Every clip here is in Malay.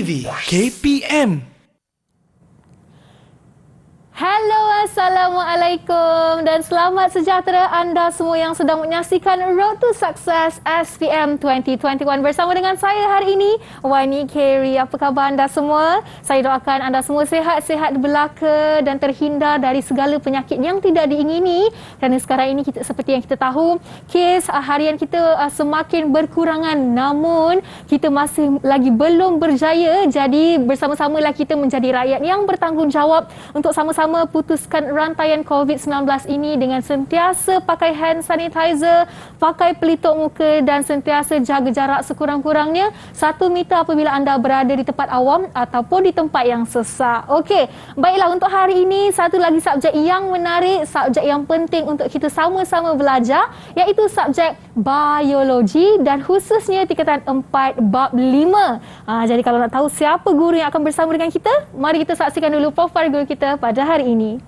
TV KPM. Hello, Assalamualaikum dan selamat sejahtera anda semua yang sedang menyaksikan Road to Success SPM 2021 bersama dengan saya hari ini, Wani Carey. Apa khabar anda semua? Saya doakan anda semua sihat-sihat belaka dan terhindar dari segala penyakit yang tidak diingini, kerana sekarang ini kita, seperti yang kita tahu, kes harian kita semakin berkurangan, namun kita masih lagi belum berjaya. Jadi bersama-samalah kita menjadi rakyat yang bertanggungjawab untuk sama-sama putuskan rantaian COVID-19 ini dengan sentiasa pakai hand sanitizer, pakai pelitup muka dan sentiasa jaga jarak sekurang-kurangnya 1 meter apabila anda berada di tempat awam ataupun di tempat yang sesak. Okey, baiklah, untuk hari ini satu lagi subjek yang menarik, subjek yang penting untuk kita sama-sama belajar, iaitu subjek biologi dan khususnya tingkatan 4 bab 5. Jadi kalau nak tahu siapa guru yang akan bersama dengan kita, mari kita saksikan dulu profil guru kita pada hari ini.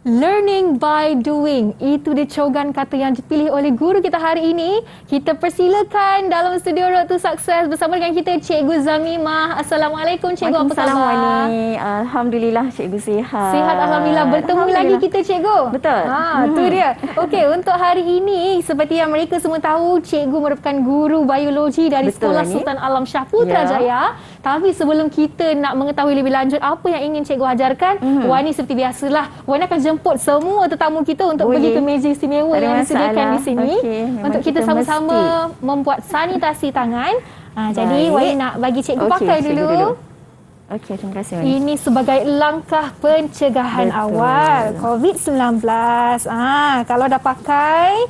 Learning by doing, itu dia cogan kata yang dipilih oleh guru kita hari ini. Kita persilakan dalam studio Road to Success bersama dengan kita Cikgu Zamimah. Assalamualaikum Cikgu, apa khabar? Wani. Alhamdulillah Cikgu sihat. Sihat Alhamdulillah. Bertemu lagi kita Cikgu. Betul. Tu dia. Okey, untuk hari ini seperti yang mereka semua tahu, Cikgu merupakan guru biologi dari Sekolah Sultan Alam Shah Putrajaya. Tapi sebelum kita nak mengetahui lebih lanjut apa yang ingin Cikgu ajarkan, Wani seperti biasalah, Wani akan jemput semua tetamu kita untuk pergi ke meja istimewa yang disediakan di sini, untuk kita sama-sama membuat sanitasi tangan. Jadi Wani nak bagi Cikgu pakai dulu. Okey, terima kasih Wani. Ini sebagai langkah pencegahan awal COVID-19. Kalau dah pakai,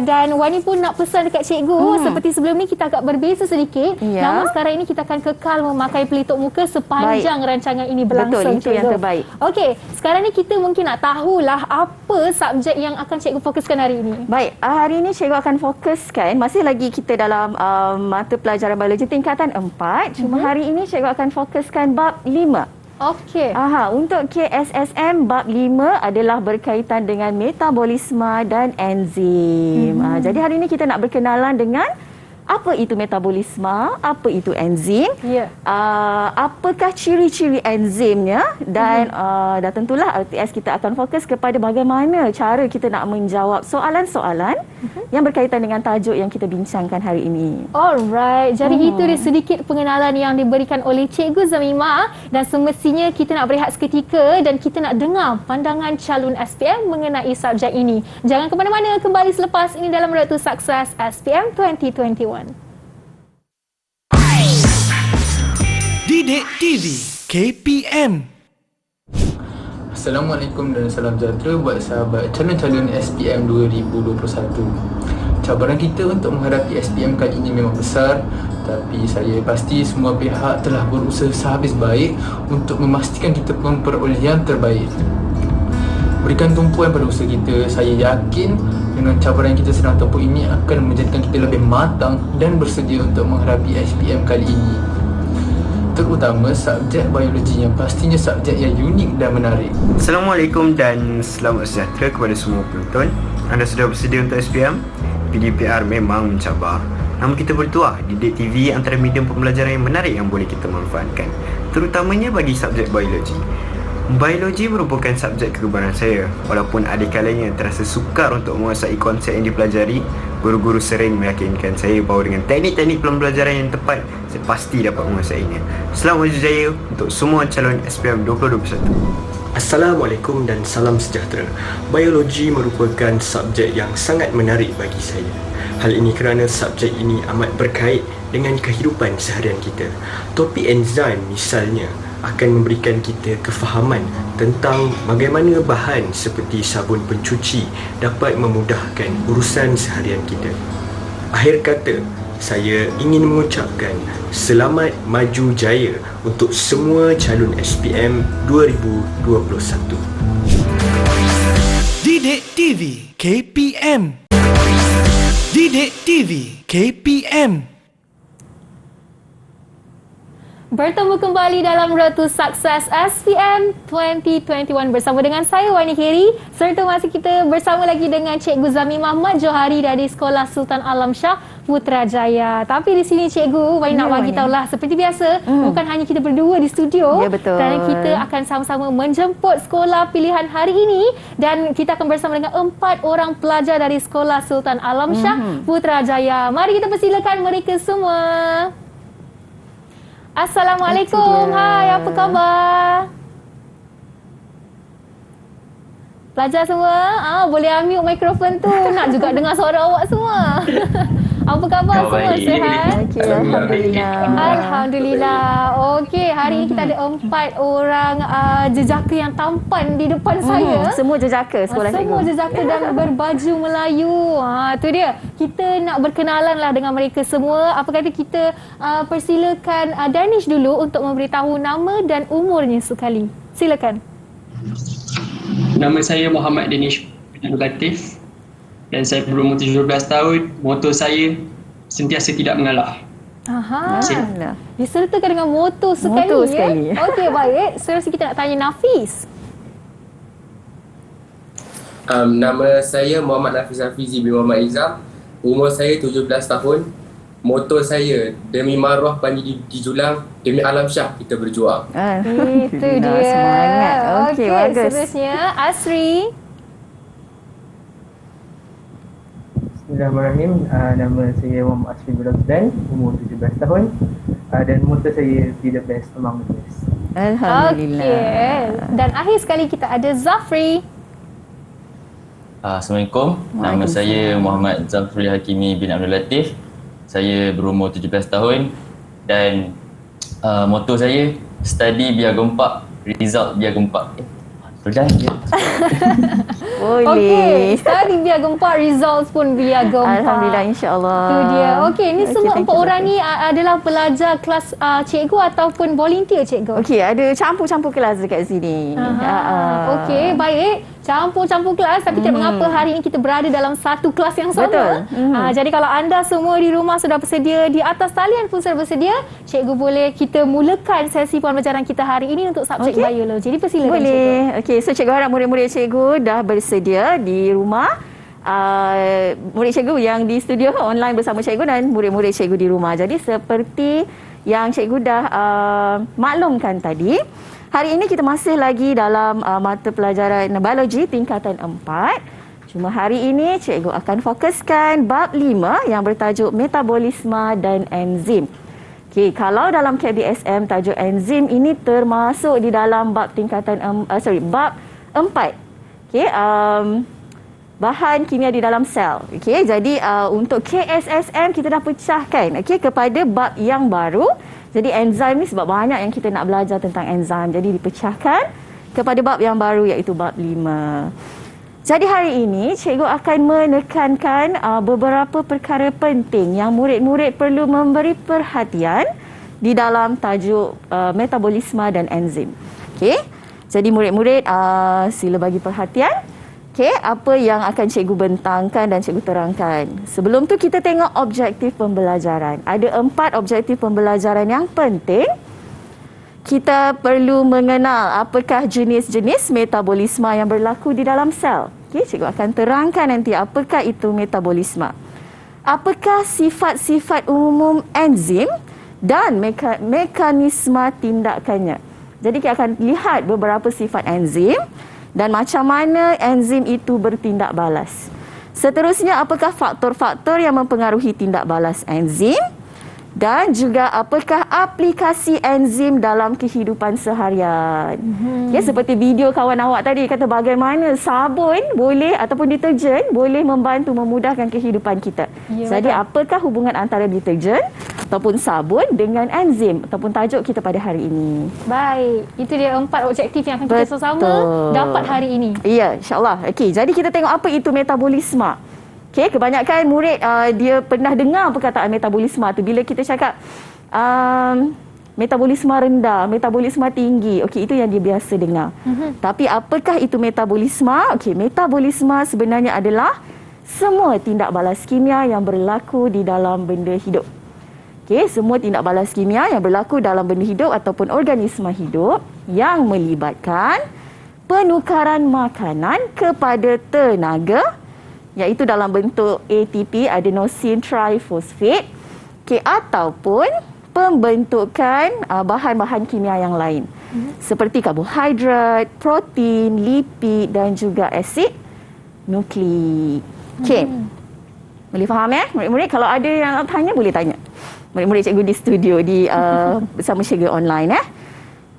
dan Wani pun nak pesan dekat Cikgu, seperti sebelum ni kita agak berbeza sedikit. Namun sekarang ini kita akan kekal memakai pelitup muka sepanjang rancangan ini berlangsung. Betul, itu yang terbaik. Okey, sekarang ni kita mungkin nak tahulah apa subjek yang akan Cikgu fokuskan hari ini. Baik, hari ini Cikgu akan fokuskan, masih lagi kita dalam mata pelajaran biologi tingkatan 4. Cuma hari ini Cikgu akan fokuskan bab 5. Okey. Untuk KSSM bab 5 adalah berkaitan dengan metabolisme dan enzim. Jadi hari ini kita nak berkenalan dengan apa itu metabolisme, apa itu enzim, apakah ciri-ciri enzimnya, dan dan tentulah RTS kita akan fokus kepada bagaimana cara kita nak menjawab soalan-soalan yang berkaitan dengan tajuk yang kita bincangkan hari ini. Alright, jadi itu dia sedikit pengenalan yang diberikan oleh Cikgu Zamimah, dan semestinya kita nak berehat seketika dan kita nak dengar pandangan calon SPM mengenai subjek ini. Jangan ke mana-mana, kembali selepas ini dalam Road to Success SPM 2021. Didik TV KPM. Assalamualaikum dan salam sejahtera buat sahabat calon-calon SPM 2021. Cabaran kita untuk menghadapi SPM kali ini memang besar, tapi saya pasti semua pihak telah berusaha sehabis baik untuk memastikan kita memperoleh yang terbaik. Berikan tumpuan pada usaha kita. Saya yakin dengan cabaran yang kita sedang tempuh ini akan menjadikan kita lebih matang dan bersedia untuk menghadapi SPM kali ini, terutama subjek biologi yang pastinya subjek yang unik dan menarik. Assalamualaikum dan selamat sejahtera kepada semua penonton. Anda sudah bersedia untuk SPM? PDPR memang mencabar, namun kita bertuah Didik TV antara medium pembelajaran yang menarik yang boleh kita manfaatkan, terutamanya bagi subjek biologi. Biologi merupakan subjek kegemaran saya. Walaupun ada kalanya terasa sukar untuk menguasai konsep yang dipelajari, guru-guru sering meyakinkan saya bahawa dengan teknik-teknik pembelajaran yang tepat, saya pasti dapat menguasainya. Selamat berjaya untuk semua calon SPM 2021. Assalamualaikum dan salam sejahtera. Biologi merupakan subjek yang sangat menarik bagi saya. Hal ini kerana subjek ini amat berkait dengan kehidupan seharian kita. Topik enzim misalnya akan memberikan kita kefahaman tentang bagaimana bahan seperti sabun pencuci dapat memudahkan urusan seharian kita. Akhir kata, saya ingin mengucapkan selamat maju jaya untuk semua calon SPM 2021. Didik TV KPM. Didik TV KPM. Bertemu kembali dalam Road to Success SPM 2021 bersama dengan saya Wani Kheri, serta masih kita bersama lagi dengan Cikgu Zami Muhammad Johari dari Sekolah Sultan Alam Shah Putrajaya. Tapi di sini Cikgu Wani nak bagi tahulah, seperti biasa bukan hanya kita berdua di studio, Ya, betul. kerana kita akan sama-sama menjemput sekolah pilihan hari ini dan kita akan bersama dengan 4 orang pelajar dari Sekolah Sultan Alam Shah Putrajaya. Mari kita persilakan mereka semua. Assalamualaikum. Hai, apa khabar? Pelajar semua, boleh ambil mikrofon tu. Nak juga dengar suara awak semua. Apa khabar semua? Sihat? Okey, alhamdulillah. Alhamdulillah. Okey, hari ini kita ada 4 orang jejaka yang tampan di depan saya. Semua jejaka sekolah cikgu. Semua jejaka dan berbaju Melayu. Tu dia. Kita nak berkenalan lah dengan mereka semua. Apa kata kita persilakan Danish dulu untuk memberitahu nama dan umurnya sekali. Silakan. Nama saya Muhammad Danish bin Latif dan saya berumur 17 tahun. Moto saya sentiasa tidak mengalah. Aha. Alah. Disertakan dengan moto sekali. Moto sekali. Ya? Okey, baik. Seterusnya kita nak tanya Nafis. Nama saya Muhammad Nafis Hafizi bin Muhammad Izam. Umur saya 17 tahun. Moto saya, demi maruah Panji di Julang, demi alam Syah kita berjuang. Itu dia. Semangat. Okey, bagus. Seterusnya Asri. Bismillahirrahmanirrahim. Nama saya Muhammad Asri bin Rosdan, umur 17 tahun. Dan moto saya, be the best among the best. Alhamdulillah. Okey. Dan akhir sekali kita ada Zafri. Assalamualaikum. Nama saya Muhammad Zafri Hakimi bin Abdul Latif. Saya berumur 17 tahun dan moto saya, study biar gempak, result biar gempak. Betul dah? Boleh. Okey, study biar gempak, results pun biar gempak. Alhamdulillah, insya-Allah. Itu dia. Okey, ni semua thank 4 you, orang Zafri. ni adalah pelajar kelas cikgu ataupun volunteer cikgu? Okey, ada campur-campur kelas dekat sini. Okey, baik. Campur-campur kelas tapi tidak mengapa hari ini kita berada dalam satu kelas yang sama. Betul. Jadi kalau anda semua di rumah sudah bersedia, di atas talian pun sudah bersedia, cikgu boleh kita mulakan sesi pembelajaran kita hari ini untuk subjek biologi. Jadi persilakan cikgu. Boleh. Okey, so cikgu harap murid-murid cikgu dah bersedia di rumah. Murid cikgu yang di studio online bersama cikgu dan murid-murid cikgu di rumah. Jadi seperti yang cikgu dah maklumkan tadi, hari ini kita masih lagi dalam mata pelajaran biologi tingkatan 4. Cuma hari ini cikgu akan fokuskan bab 5 yang bertajuk metabolisme dan enzim. Okey, kalau dalam KBSM tajuk enzim ini termasuk di dalam bab tingkatan bab 4. Okey, bahan kimia di dalam sel. Okey, jadi untuk KSSM kita dah pecahkan kepada bab yang baru. Jadi enzim ni sebab banyak yang kita nak belajar tentang enzim. Jadi dipecahkan kepada bab yang baru iaitu bab 5. Jadi hari ini cikgu akan menekankan beberapa perkara penting yang murid-murid perlu memberi perhatian di dalam tajuk metabolisme dan enzim. Okey. Jadi murid-murid sila bagi perhatian. Okey, apa yang akan cikgu bentangkan dan cikgu terangkan. Sebelum tu kita tengok objektif pembelajaran. Ada 4 objektif pembelajaran yang penting. Kita perlu mengenal apakah jenis-jenis metabolisme yang berlaku di dalam sel. Okey, cikgu akan terangkan nanti apakah itu metabolisme. Apakah sifat-sifat umum enzim dan mekanisme tindakannya. Jadi kita akan lihat beberapa sifat enzim dan macam mana enzim itu bertindak balas. Seterusnya, apakah faktor-faktor yang mempengaruhi tindak balas enzim dan juga apakah aplikasi enzim dalam kehidupan seharian. Ya, seperti video kawan awak tadi kata bagaimana sabun boleh ataupun deterjen boleh membantu memudahkan kehidupan kita. Ya, jadi betul. apakah hubungan antara deterjen ataupun sabun dengan enzim ataupun tajuk kita pada hari ini. Baik, itu dia 4 objektif yang akan kita sama-sama dapat hari ini. Ya, insya-Allah. Okey, jadi kita tengok apa itu metabolisme. Okey, kebanyakan murid dia pernah dengar perkataan metabolisme tu bila kita cakap metabolisme rendah, metabolisme tinggi. Okey, itu yang dia biasa dengar. Tapi apakah itu metabolisme? Okey, metabolisme sebenarnya adalah semua tindak balas kimia yang berlaku di dalam benda hidup. Okey, semua tindak balas kimia yang berlaku dalam benda hidup ataupun organisma hidup yang melibatkan penukaran makanan kepada tenaga, iaitu dalam bentuk ATP, adenosine trifosfate, okey, ataupun pembentukan bahan-bahan kimia yang lain seperti karbohidrat, protein, lipid dan juga asid nukleik. Okey. Boleh faham murid-murid? Kalau ada yang tanya boleh tanya. Murid-murid cikgu di studio bersama cikgu online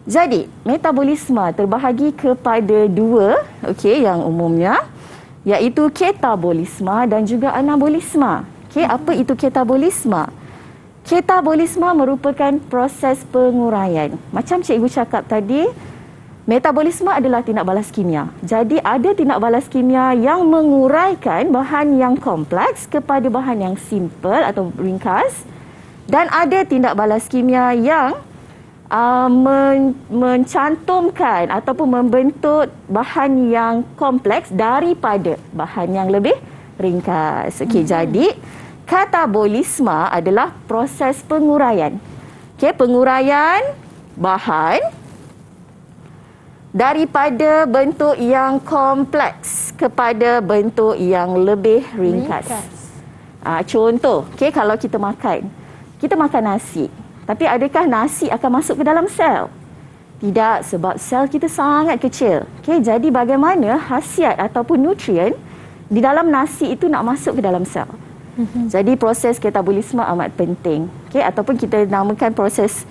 Jadi, metabolisme terbahagi kepada dua, okey, yang umumnya, iaitu ketabolisme dan juga anabolisme. Okey, apa itu ketabolisme? Ketabolisme merupakan proses penguraian. Macam cikgu cakap tadi, metabolisme adalah tindak balas kimia. Jadi, ada tindak balas kimia yang menguraikan bahan yang kompleks kepada bahan yang simple atau ringkas, dan ada tindak balas kimia yang mencantumkan ataupun membentuk bahan yang kompleks daripada bahan yang lebih ringkas. Okey, jadi katabolisme adalah proses penguraian. Okey, penguraian bahan daripada bentuk yang kompleks kepada bentuk yang lebih ringkas. Contoh, okey, kalau kita makan nasi. Tapi adakah nasi akan masuk ke dalam sel? Tidak, sebab sel kita sangat kecil. Okey, jadi bagaimana khasiat ataupun nutrien di dalam nasi itu nak masuk ke dalam sel? Jadi proses ketabolisme amat penting. Okey, ataupun kita namakan proses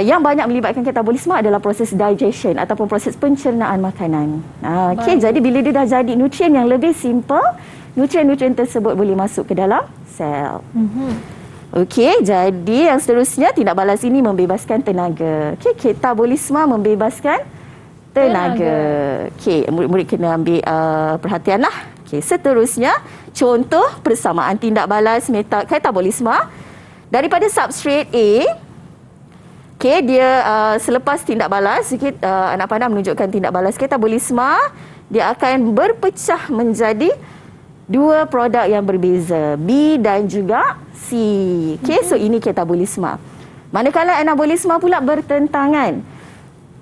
yang banyak melibatkan ketabolisme adalah proses digestion ataupun proses pencernaan makanan. Okey, jadi bila dia dah jadi nutrien yang lebih simple, nutrien-nutrien tersebut boleh masuk ke dalam sel. Okey, jadi yang seterusnya tindak balas ini membebaskan tenaga. Okey, ketabolisme membebaskan tenaga. Okey, murid-murid kena ambil perhatianlah. Okey, seterusnya contoh persamaan tindak balas ketabolisme daripada substrate A. Okey, dia selepas tindak balas, anak panah menunjukkan tindak balas ketabolisme, dia akan berpecah menjadi dua produk yang berbeza, B dan juga C. Okey, so ini ketabolisme. Manakala anabolisme pula bertentangan.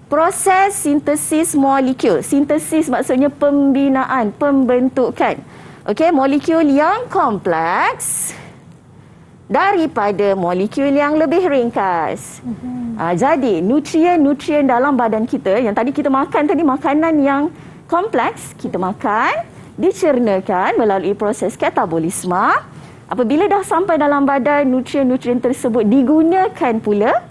Proses sintesis molekul. Sintesis maksudnya pembinaan, pembentukan. Okey, molekul yang kompleks daripada molekul yang lebih ringkas. Jadi, nutrien-nutrien dalam badan kita, yang tadi kita makan tadi, makanan yang kompleks, kita makan, dicernakan melalui proses katabolisme. Apabila dah sampai dalam badan, nutrien-nutrien tersebut digunakan pula,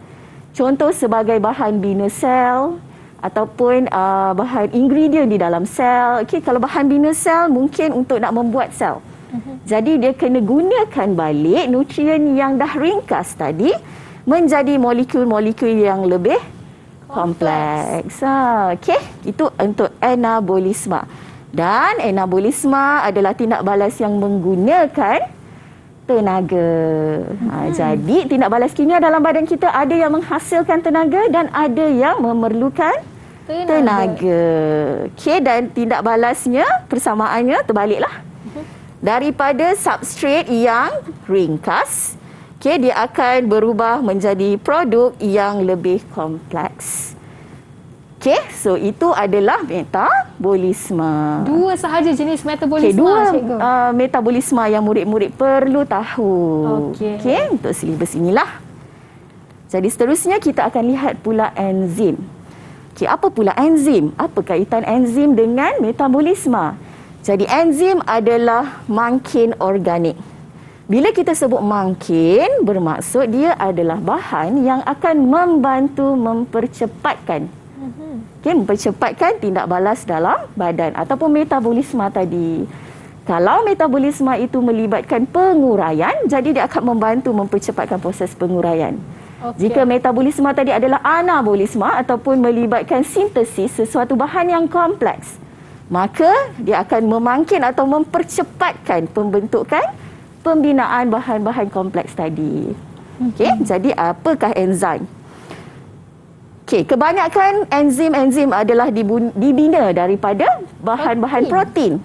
contoh sebagai bahan bina sel ataupun bahan ingredient di dalam sel. Okey, kalau bahan bina sel mungkin untuk nak membuat sel. Jadi dia kena gunakan balik nutrien yang dah ringkas tadi menjadi molekul-molekul yang lebih kompleks. Okey, itu untuk anabolisme. Dan anabolisme adalah tindak balas yang menggunakan tenaga. Jadi tindak balas kimia dalam badan kita ada yang menghasilkan tenaga dan ada yang memerlukan tenaga. Okey, dan tindak balasnya, persamaannya terbaliklah. Daripada substrate yang ringkas, okey, dia akan berubah menjadi produk yang lebih kompleks. Okey, so itu adalah metabolisme. Dua sahaja jenis metabolisme, dua cikgu. Metabolisme yang murid-murid perlu tahu. Okey, untuk silibus inilah. Jadi seterusnya kita akan lihat pula enzim. Okey, apa pula enzim? Apa kaitan enzim dengan metabolisme? Jadi enzim adalah mangkin organik. Bila kita sebut mangkin, bermaksud dia adalah bahan yang akan membantu mempercepatkan mempercepatkan tindak balas dalam badan ataupun metabolisme tadi. Kalau metabolisme itu melibatkan penguraian, jadi dia akan membantu mempercepatkan proses penguraian. Jika metabolisme tadi adalah anabolisme ataupun melibatkan sintesis sesuatu bahan yang kompleks, maka dia akan memangkin atau mempercepatkan pembinaan bahan-bahan kompleks tadi. Okey, jadi apakah enzim? Okey, kebanyakan enzim adalah dibina daripada bahan-bahan protein.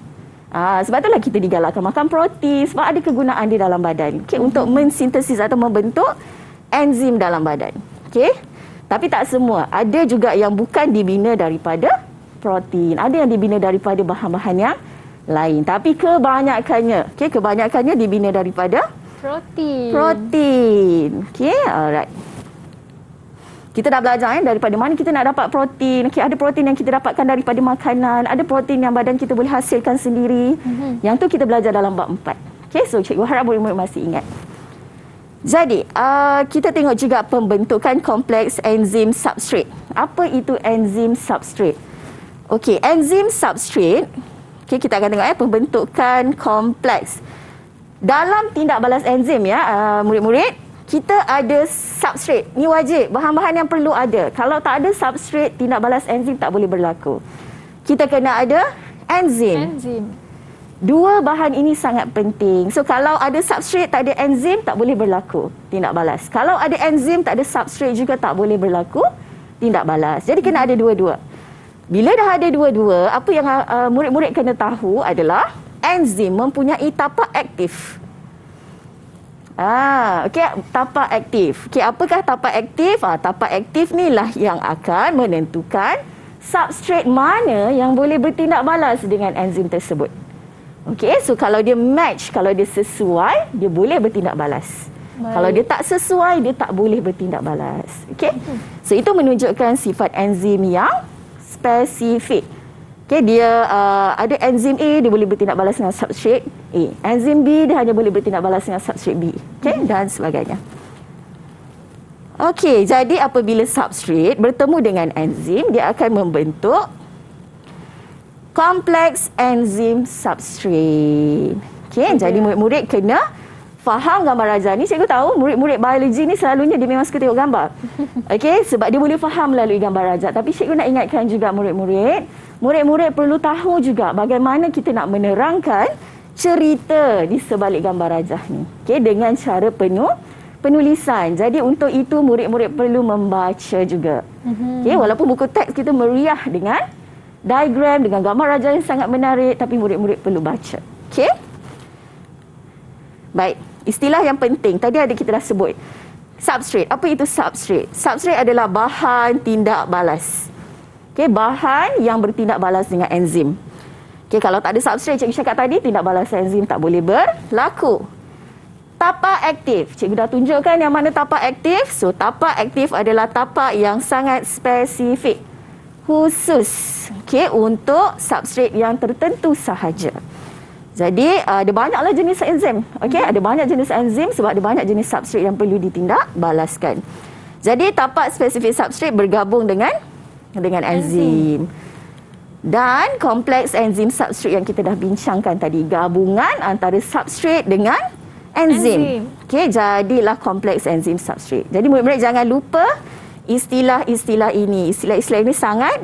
Sebab itulah kita digalakkan makan protein sebab ada kegunaan di dalam badan. Okey, untuk mensintesis atau membentuk enzim dalam badan. Okey. Tapi tak semua. Ada juga yang bukan dibina daripada protein. Ada yang dibina daripada bahan-bahan yang lain. Tapi kebanyakannya, kebanyakannya dibina daripada protein. Okey, alright. Kita dah belajar daripada mana kita nak dapat protein. Okey, ada protein yang kita dapatkan daripada makanan, ada protein yang badan kita boleh hasilkan sendiri. Yang tu kita belajar dalam bab 4. Okey, so cikgu harap murid-murid masih ingat. Jadi, kita tengok juga pembentukan kompleks enzim substrate. Apa itu enzim substrate? Okey, enzim substrate, kita akan tengok pembentukan kompleks. Dalam tindak balas enzim murid-murid, kita ada substrate. Ni wajib, bahan-bahan yang perlu ada. Kalau tak ada substrate, tindak balas enzim tak boleh berlaku. Kita kena ada enzim. Dua bahan ini sangat penting. So kalau ada substrate tak ada enzim, tak boleh berlaku tindak balas. Kalau ada enzim tak ada substrate juga tak boleh berlaku tindak balas. Jadi kena ada dua-dua. Bila dah ada dua-dua, apa yang murid-murid kena tahu adalah enzim mempunyai tapak aktif. Tapak aktif. Apakah tapak aktif? Tapak aktif ni lah yang akan menentukan substrate mana yang boleh bertindak balas dengan enzim tersebut. So kalau dia match, kalau dia sesuai, dia boleh bertindak balas. Kalau dia tak sesuai, dia tak boleh bertindak balas. So itu menunjukkan sifat enzim yang spesifik. Dia ada enzim A, dia boleh bertindak balas dengan substrate A. Enzim B, dia hanya boleh bertindak balas dengan substrate B. Dan sebagainya. Jadi apabila substrate bertemu dengan enzim, dia akan membentuk kompleks enzim substrate. Jadi murid-murid kena faham gambar rajah ni. Cikgu tahu murid-murid biologi ni selalunya dia memang suka tengok gambar. Sebab dia boleh faham melalui gambar rajah. Tapi cikgu nak ingatkan juga murid-murid perlu tahu juga bagaimana kita nak menerangkan cerita di sebalik gambar rajah ni. Dengan cara penulisan. Jadi untuk itu murid-murid perlu membaca juga. Walaupun buku teks kita meriah dengan diagram, dengan gambar rajah yang sangat menarik, tapi murid-murid perlu baca. Baik, istilah yang penting. Tadi ada kita dah sebut. Substrate. Apa itu substrate? Substrate adalah bahan tindak balas. Bahan yang bertindak balas dengan enzim. Kalau tak ada substrate, cikgu cakap tadi, tindak balas enzim tak boleh berlaku. Tapak aktif. Cikgu dah tunjukkan yang mana tapak aktif. So, tapak aktif adalah tapak yang sangat spesifik. Khusus. Untuk substrate yang tertentu sahaja. Jadi, ada banyaklah jenis enzim. Ada banyak jenis enzim sebab ada banyak jenis substrate yang perlu ditindak balaskan. Jadi, tapak spesifik substrate bergabung dengan enzim. Dan kompleks enzim substrate yang kita dah bincangkan tadi, gabungan antara substrate dengan enzim. Jadilah kompleks enzim substrate. Jadi murid-murid jangan lupa istilah-istilah ini. Istilah-istilah ini sangat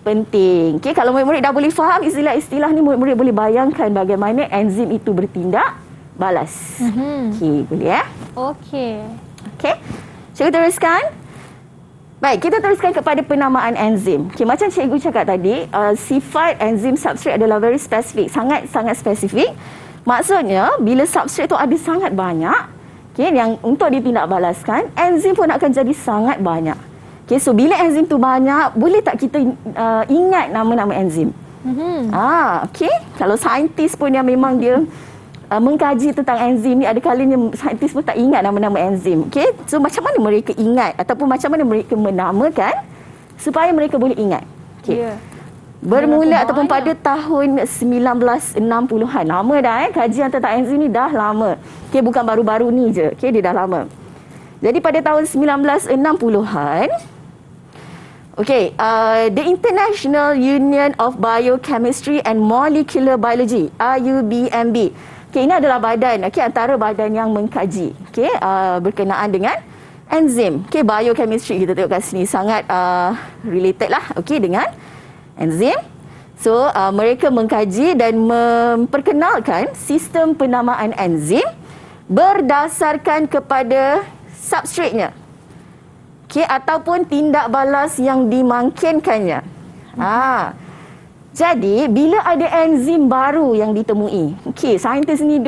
penting. Kalau murid-murid dah boleh faham istilah-istilah ni, murid-murid boleh bayangkan bagaimana enzim itu bertindak balas. Boleh Okey. Cikgu teruskan. Baik, kita teruskan kepada penamaan enzim. Macam cikgu cakap tadi, sifat enzim substrate adalah very spesifik, sangat-sangat spesifik. Maksudnya, bila substrate tu ada sangat banyak, yang untuk ditindak balaskan, enzim pun akan jadi sangat banyak. So bila enzim tu banyak, boleh tak kita ingat nama-nama enzim? Kalau saintis pun yang memang dia mengkaji tentang enzim ni, ada kalanya saintis pun tak ingat nama-nama enzim. So macam mana mereka ingat ataupun macam mana mereka menamakan supaya mereka boleh ingat? Bermula ataupun pada tahun 1960-an. Lama dah kajian tentang enzim ni dah lama. Bukan baru-baru ni je. Dia dah lama. Jadi pada tahun 1960-an, the International Union of Biochemistry and Molecular Biology, IUBMB. Ini adalah badan, antara badan yang mengkaji berkenaan dengan enzim. Biochemistry kita tengok kat sini sangat related lah dengan enzim. So, mereka mengkaji dan memperkenalkan sistem penamaan enzim berdasarkan kepada substratenya. Okey, ataupun tindak balas yang dimungkinkannya. Jadi, bila ada enzim baru yang ditemui, okey, saintis ni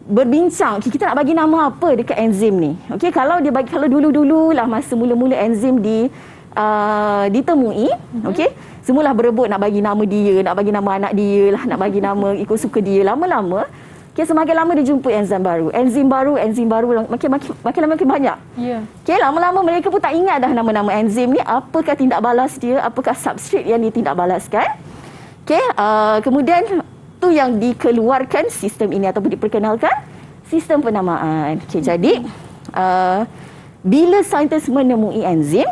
berbincang, kita nak bagi nama apa dekat enzim ni. Okey, kalau dulu-dululah masa mula-mula enzim ditemui, okey, semualah berebut nak bagi nama dia, nak bagi nama anak dia lah, nak bagi nama ikut suka dia. Lama-lama, okay, semakin lama dia jumpa enzim baru, makin lama makin banyak. Ya. Okay, lama-lama mereka pun tak ingat dah nama-nama enzim ni, apakah tindak balas dia, apakah substrat yang ditindak balaskan. Okay, kemudian tu yang dikeluarkan sistem ini ataupun diperkenalkan sistem penamaan. Okay, jadi bila saintis menemui enzim,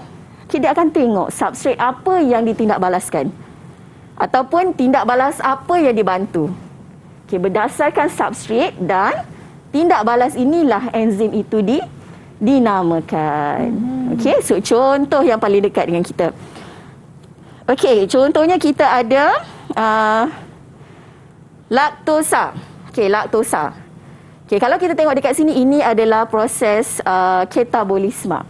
dia akan tengok substrat apa yang ditindak balaskan ataupun tindak balas apa yang dibantu. Okay, berdasarkan substrat dan tindak balas inilah enzim itu dinamakan. Okay, so contoh yang paling dekat dengan kita. Okay, contohnya kita ada laktosa. Okay, laktosa. Okay, kalau kita tengok dekat sini, ini adalah proses katabolisme.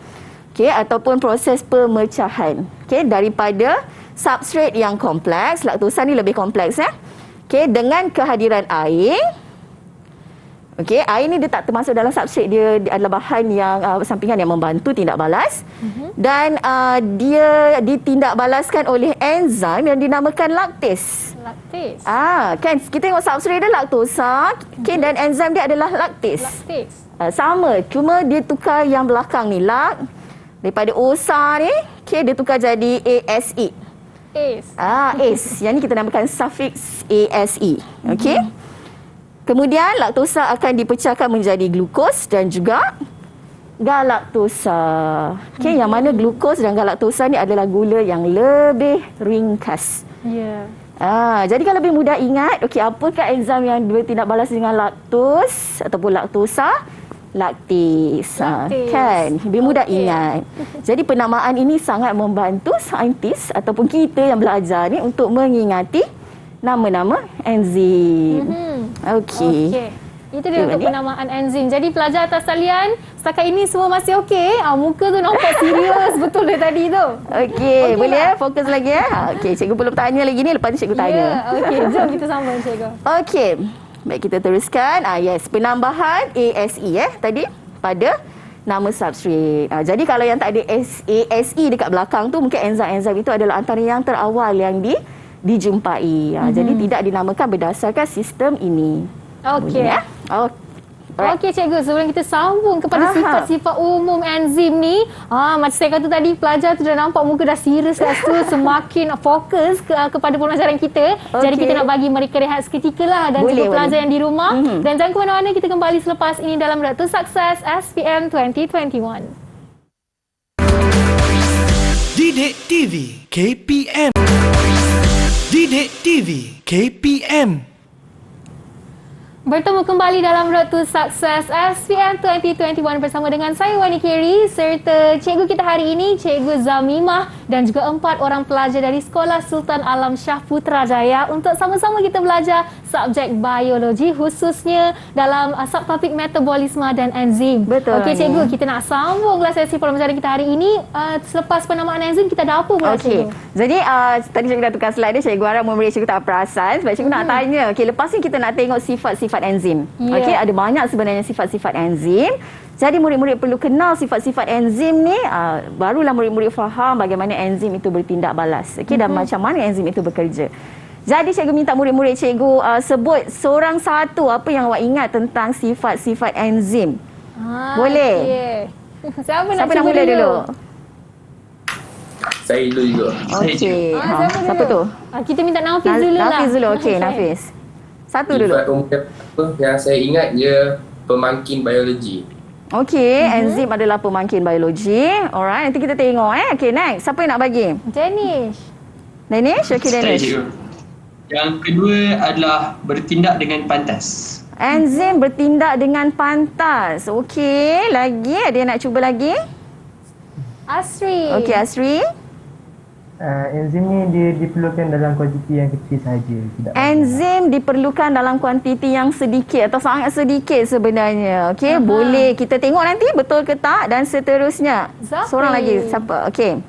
Okay, ataupun proses pemecahan. Okay, daripada substrat yang kompleks, laktosa ni lebih kompleks Okay, dengan kehadiran air. Okay, air ni dia tak termasuk dalam substrat, dia adalah bahan yang sampingan yang membantu tindak balas. Dan dia ditindak balaskan oleh enzim yang dinamakan laktase. Laktase. Kan kita tengok substrat dia laktosa, okay, dan enzim dia adalah laktase. Sama, cuma dia tukar yang belakang ni, daripada osa ni, okay, dia tukar jadi ASE. ACE. Yang ni kita namakan suffix ASE. Okey. Kemudian laktosa akan dipecahkan menjadi glukos dan juga galaktosa. Okey, yang mana glukos dan galaktosa ni adalah gula yang lebih ringkas. Ya. Jadi kalau lebih mudah ingat, okey, apakah enzim yang bertindak balas dengan laktos ataupun laktosa? Laktase. Kan? Lebih mudah ingat. Jadi penamaan ini sangat membantu saintis ataupun kita yang belajar ni untuk mengingati nama-nama enzim. Okey. Itu dia untuk penamaan enzim. Jadi pelajar atas talian, setakat ini semua masih okey? Muka tu nampak serius betul dari tadi tu. Okey, boleh fokus lagi Okey, cikgu belum tanya lagi ni, lepas ni cikgu tanya. Okey, jom kita sambung cikgu. Okey. Baik, kita teruskan. Yes, penambahan ASE tadi pada nama substrat. Jadi kalau yang tak ada ASE dekat belakang tu, mungkin enzim-enzim itu adalah antara yang terawal yang dijumpai. Jadi tidak dinamakan berdasarkan sistem ini. Okey. Okey cikgu, sebelum kita sambung kepada sifat-sifat umum enzim ni, macam saya kata tadi, pelajar tu dah nampak muka dah serius kat situ, semakin fokus kepada pembelajaran kita. Jadi kita nak bagi mereka rehat seketika lah, dan juga pelajar yang di rumah. Dan jangan ke mana-mana, kita kembali selepas ini dalam Road to Success SPM 2021. Didik TV KPM. Didik TV KPM. Bertemu kembali dalam Road to Success SPM 2021 bersama dengan saya Wani Keri serta cikgu kita hari ini, Cikgu Zamimah, dan juga 4 orang pelajar dari Sekolah Sultan Alam Shah Putrajaya untuk sama-sama kita belajar subjek biologi, khususnya dalam subtopik metabolisme dan enzim. Betul. Okey cikgu, kita nak sambunglah sesi pembelajaran kita hari ini. Selepas penamaan enzim, kita ada apa pula cikgu? Jadi tadi cikgu dah tukar slide dia, cikgu harap memberi cikgu tak perasan sebab cikgu nak tanya. Okey, lepas ni kita nak tengok sifat-sifat enzim. Okey, ada banyak sebenarnya sifat-sifat enzim. Jadi murid-murid perlu kenal sifat-sifat enzim ni, barulah murid-murid faham bagaimana enzim itu bertindak balas. Okey, dan macam mana enzim itu bekerja. Jadi cikgu minta murid-murid cikgu sebut seorang satu apa yang awak ingat tentang sifat-sifat enzim. Boleh? Okay. Siapa nak mula dulu? Saya dulu juga. Okey. Siapa tu? Kita minta Nafiz dulu lah. Nafiz dulu. Okey, Nafiz. Satu dulu. Sifat umum yang saya ingat dia pemangkin biologi. Okey, enzim adalah pemangkin biologi. Alright, nanti kita tengok Okey, next. Siapa yang nak bagi? Danish. Okey, Danish. Yang kedua adalah bertindak dengan pantas. Enzim bertindak dengan pantas. Okey, lagi ada yang nak cuba lagi? Asri. Okey, Asri. Enzim ni dia diperlukan dalam kuantiti yang kecil sahaja, tidak banyak. Enzim diperlukan dalam kuantiti yang sedikit atau sangat sedikit sebenarnya. Okey, boleh kita tengok nanti betul ke tak dan seterusnya. Zafri. Seorang lagi siapa? Okey.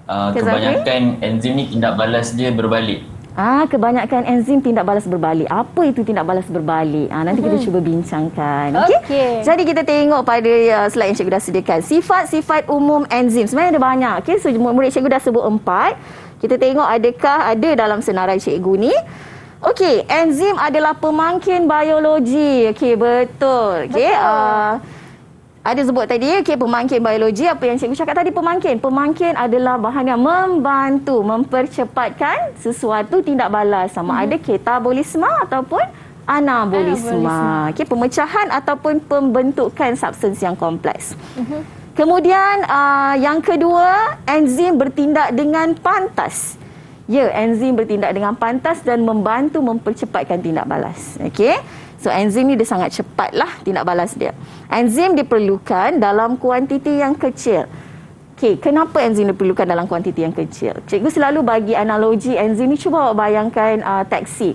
Kebanyakan enzim ni tindak balas dia berbalik. Kebanyakan enzim tindak balas berbalik. Apa itu tindak balas berbalik? Nanti kita cuba bincangkan. Okey. Jadi kita tengok pada slide yang cikgu dah sediakan. Sifat-sifat umum enzim. Sebenarnya ada banyak. Okey, so murid cikgu dah sebut 4. Kita tengok adakah ada dalam senarai cikgu ni. Okey, enzim adalah pemangkin biologi. Okey, betul. Okey, ada sebut tadi, okey, pemangkin biologi. Apa yang cikgu cakap tadi, pemangkin. Pemangkin adalah bahan yang membantu, mempercepatkan sesuatu tindak balas. Sama ada katabolisme ataupun anabolisme. Okey, pemecahan ataupun pembentukan substans yang kompleks. Kemudian yang kedua, enzim bertindak dengan pantas. Ya, enzim bertindak dengan pantas dan membantu mempercepatkan tindak balas. Okey. So enzim ni dia sangat cepatlah tindak balas dia. Enzim diperlukan dalam kuantiti yang kecil. Okey, kenapa enzim diperlukan dalam kuantiti yang kecil? Cikgu selalu bagi analogi enzim ni, cuba awak bayangkan taksi.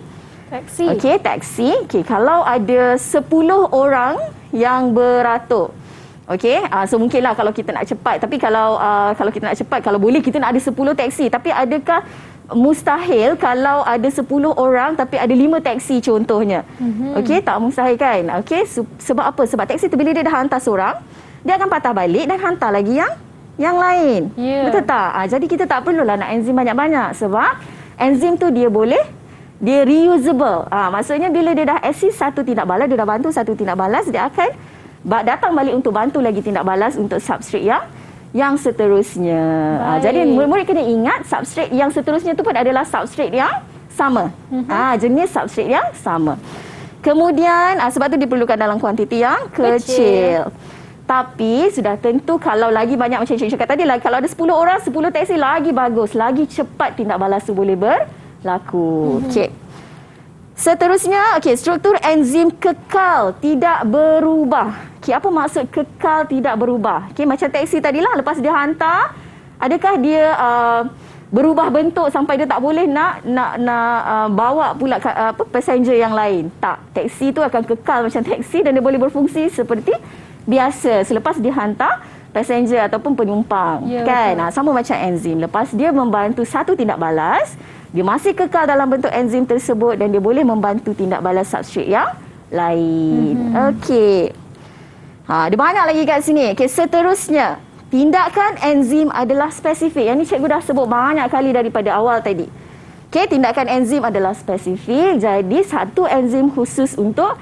Okey, taksi. Okey, kalau ada 10 orang yang beratur. Okey, so mungkinlah kalau kita nak cepat, tapi kalau kita nak cepat, kalau boleh kita nak ada 10 taksi, tapi adakah mustahil kalau ada 10 orang tapi ada 5 taksi contohnya? Okey, tak mustahil kan? Okey, sebab apa? Sebab taksi tu bila dia dah hantar seorang, dia akan patah balik dan hantar lagi yang lain. Betul tak? Jadi kita tak perlulah nak enzim banyak-banyak sebab enzim tu dia reusable. Maksudnya bila dia dah assist satu tindak balas, dia dah bantu satu tindak balas, dia akan datang balik untuk bantu lagi tindak balas untuk substrate yang seterusnya. Jadi murid-murid kena ingat substrate yang seterusnya tu pun adalah substrate yang sama. Jenis substrate yang sama. Kemudian sebab tu diperlukan dalam kuantiti yang kecil. Tapi sudah tentu kalau lagi banyak macam cikgu cakap tadi, kalau ada 10 orang, 10 taksi lagi bagus, lagi cepat tindak balas tu boleh berlaku. Okey. Seterusnya, struktur enzim kekal tidak berubah. Apa maksud kekal tidak berubah? Macam taksi tadilah, lepas dia hantar, adakah dia berubah bentuk sampai dia tak boleh nak bawa pula passenger yang lain? Tak. Taksi tu akan kekal macam taksi dan dia boleh berfungsi seperti biasa selepas dia hantar passenger ataupun penumpang. Sama macam enzim. Lepas dia membantu satu tindak balas, dia masih kekal dalam bentuk enzim tersebut dan dia boleh membantu tindak balas substrate yang lain. Okey. Ada banyak lagi kat sini. Okey, seterusnya, tindakan enzim adalah spesifik. Yang ni cikgu dah sebut banyak kali daripada awal tadi. Okey, tindakan enzim adalah spesifik. Jadi satu enzim khusus untuk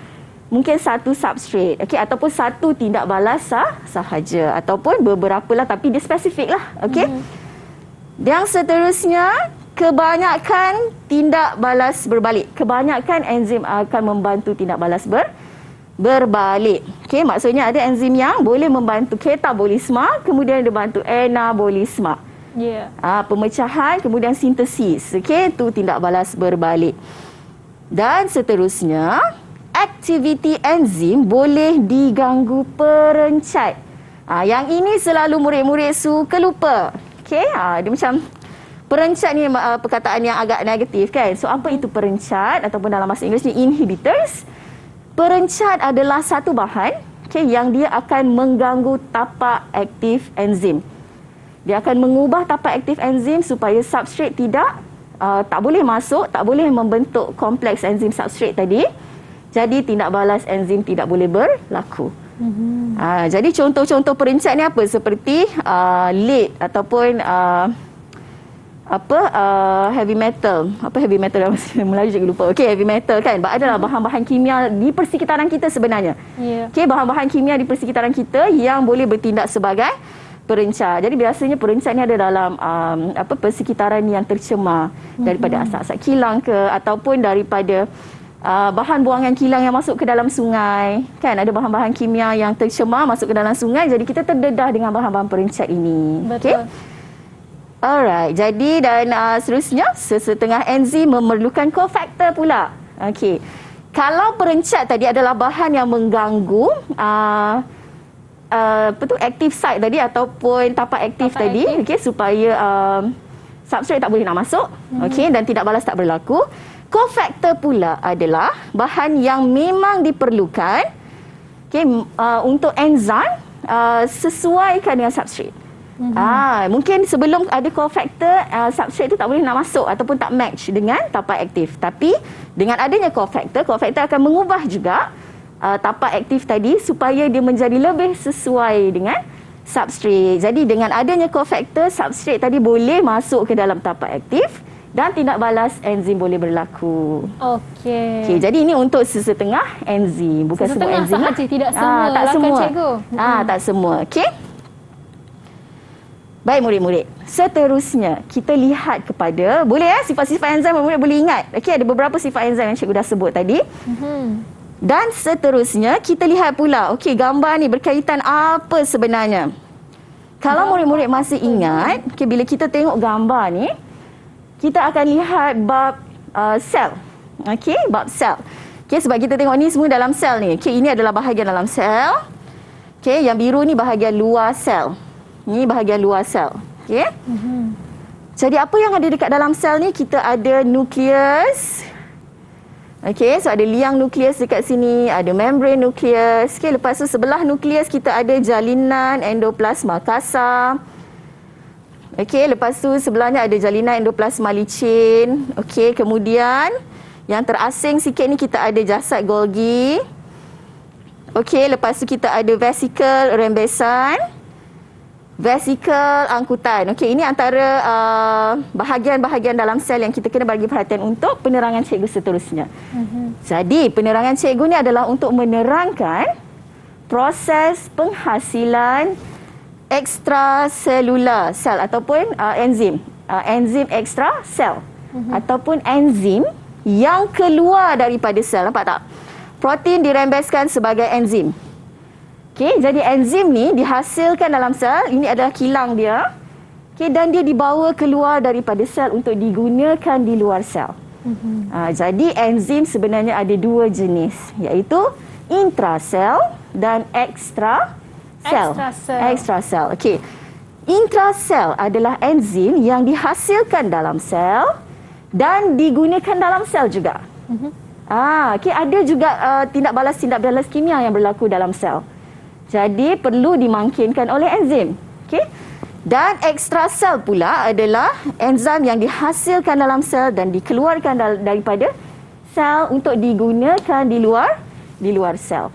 mungkin satu substrate. Okey, ataupun satu tindak balas sahaja ataupun beberapa lah tapi dia spesifik lah. Okey. Yang seterusnya, kebanyakan tindak balas berbalik. Kebanyakan enzim akan membantu tindak balas berbalik. Okey, maksudnya ada enzim yang boleh membantu katabolisme, kemudian dia bantu anabolisme. Pemecahan, kemudian sintesis. Okey, itu tindak balas berbalik. Dan seterusnya, aktiviti enzim boleh diganggu perencat. Yang ini selalu murid-murid suka lupa. Okey, dia macam perencat ni perkataan yang agak negatif kan. So apa itu perencat ataupun dalam bahasa Inggeris ni inhibitors? Perencat adalah satu bahan yang dia akan mengganggu tapak aktif enzim. Dia akan mengubah tapak aktif enzim supaya substrate tak boleh masuk, tak boleh membentuk kompleks enzim substrate tadi. Jadi tindak balas enzim tidak boleh berlaku. Jadi contoh-contoh perencat ni apa? Seperti lead ataupun heavy metal. Apa heavy metal dalam bahasa Melayu juga lupa. Okey, heavy metal kan. Adalah bahan-bahan kimia di persekitaran kita sebenarnya. Okey, bahan-bahan kimia di persekitaran kita yang boleh bertindak sebagai perencat. Jadi biasanya perencat ni ada dalam persekitaran yang tercemar daripada asap-asap kilang ke ataupun daripada bahan buangan kilang yang masuk ke dalam sungai. Kan ada bahan-bahan kimia yang tercemar masuk ke dalam sungai, jadi kita terdedah dengan bahan-bahan perencat ini. Okey. Alright, jadi dan seterusnya sesetengah enzim memerlukan kofaktor pula. Okey. Kalau perencat tadi adalah bahan yang mengganggu active site tadi ataupun tapak aktif tadi, okey, supaya substrate tak boleh nak masuk, okey, dan tidak balas tak berlaku. Cofactor pula adalah bahan yang memang diperlukan, okey, untuk enzim sesuaikan dengan substrate. Mungkin sebelum ada cofactor, substrate tu tak boleh nak masuk ataupun tak match dengan tapak aktif. Tapi dengan adanya cofactor akan mengubah juga tapak aktif tadi supaya dia menjadi lebih sesuai dengan substrate. Jadi dengan adanya cofactor, substrate tadi boleh masuk ke dalam tapak aktif dan tindak balas enzim boleh berlaku. Okey, jadi ini untuk sesetengah enzim, bukan semua enzim sahaja, tidak semua. tak semua. Cikgu. Tak semua. Okey. Baik murid-murid, seterusnya kita lihat kepada, boleh sifat-sifat enzim murid boleh ingat. Okey, ada beberapa sifat enzim yang cikgu dah sebut tadi. Dan seterusnya kita lihat pula, okey, gambar ni berkaitan apa sebenarnya. Kalau murid-murid masih ingat, okey, bila kita tengok gambar ni, kita akan lihat bab sel. Okey, bab sel. Okey, sebab kita tengok ni semua dalam sel ni. Okey, ini adalah bahagian dalam sel. Okey, yang biru ni bahagian luar sel. Ini bahagian luar sel. Okey. Jadi apa yang ada dekat dalam sel ni? Kita ada nukleus. Okey, so ada liang nukleus dekat sini, ada membran nukleus. Okey, lepas tu sebelah nukleus kita ada jalinan endoplasma kasar. Okey, lepas tu sebelahnya ada jalinan endoplasma licin. Okey, kemudian yang terasing sikit ni kita ada jasad Golgi. Okey, lepas tu kita ada vesikel rembesan. Vesikel angkutan. Okey, ini antara bahagian-bahagian dalam sel yang kita kena bagi perhatian untuk penerangan cikgu seterusnya. Jadi, penerangan cikgu ni adalah untuk menerangkan proses penghasilan ekstraselular sel ataupun enzim. Enzim ekstra sel ataupun enzim yang keluar daripada sel. Nampak tak? Protein dirembeskan sebagai enzim. Okey, jadi enzim ni dihasilkan dalam sel. Ini adalah kilang dia. Okey, dan dia dibawa keluar daripada sel untuk digunakan di luar sel. Jadi enzim sebenarnya ada dua jenis, iaitu intrasel dan ekstrasel. Ekstrasel. Okey. Intrasel adalah enzim yang dihasilkan dalam sel dan digunakan dalam sel juga. Okey, ada juga tindak balas kimia yang berlaku dalam sel. Jadi perlu dimangkinkan oleh enzim. Okey. Dan ekstrasel pula adalah enzim yang dihasilkan dalam sel dan dikeluarkan daripada sel untuk digunakan di luar sel.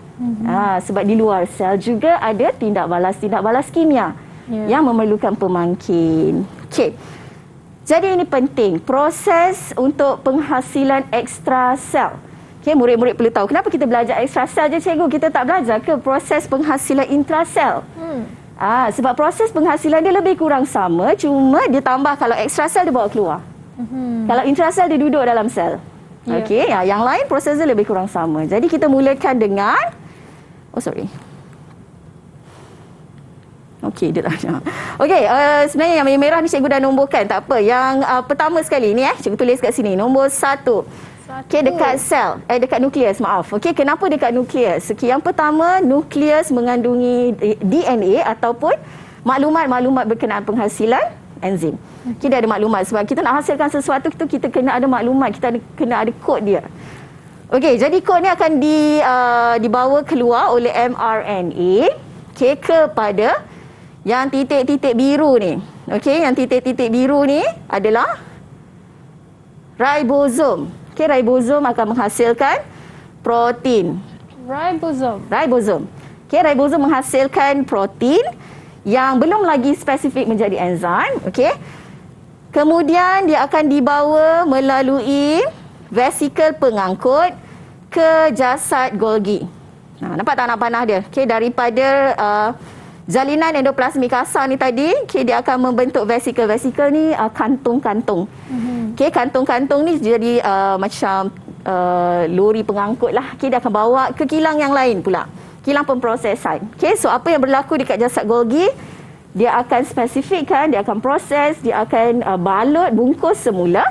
Sebab di luar sel juga ada tindak balas kimia yang memerlukan pemangkin. Okey. Jadi ini penting, proses untuk penghasilan ekstrasel. Okay, murid-murid perlu tahu kenapa kita belajar ekstrasel je cikgu, kita tak belajar ke proses penghasilan intrasel. Sebab proses penghasilan dia lebih kurang sama, cuma dia tambah kalau ekstrasel dia bawa keluar. Kalau intrasel dia duduk dalam sel. Okey, yang lain proses dia lebih kurang sama. Jadi kita mulakan dengan Okey, dia dah. Okey, sebenarnya yang merah ni cikgu dah nomborkan, tak apa. Yang pertama sekali ni cikgu tulis kat sini, nombor 1. Okey, dekat sel, dekat nukleus, maaf. Okey, kenapa dekat nukleus? Okey, yang pertama, nukleus mengandungi DNA ataupun maklumat-maklumat berkenaan penghasilan enzim. Okey, dia ada maklumat. Sebab kita nak hasilkan sesuatu itu, kita kena ada maklumat, kita kena ada kod dia. Okey, jadi kod ni akan dibawa keluar oleh mRNA, okey, kepada yang titik-titik biru ni. Okey, yang titik-titik biru ni adalah ribosom. Okey, ribosom akan menghasilkan protein. Ribosom. Okey, ribosom menghasilkan protein yang belum lagi spesifik menjadi enzim. Okey. Kemudian dia akan dibawa melalui vesikel pengangkut ke jasad Golgi. Nampak tak anak panah dia? Okey, daripada jalinan endoplasmik kasar ni tadi, okey, dia akan membentuk vesikel. Vesikel ni kantung-kantung. Okey, kantung-kantung ni jadi macam lori pengangkut lah. Okey, dia akan bawa ke kilang yang lain pula. Kilang pemprosesan. Okey, so apa yang berlaku dekat jasad Golgi, dia akan spesifikkan, dia akan proses, dia akan balut, bungkus semula.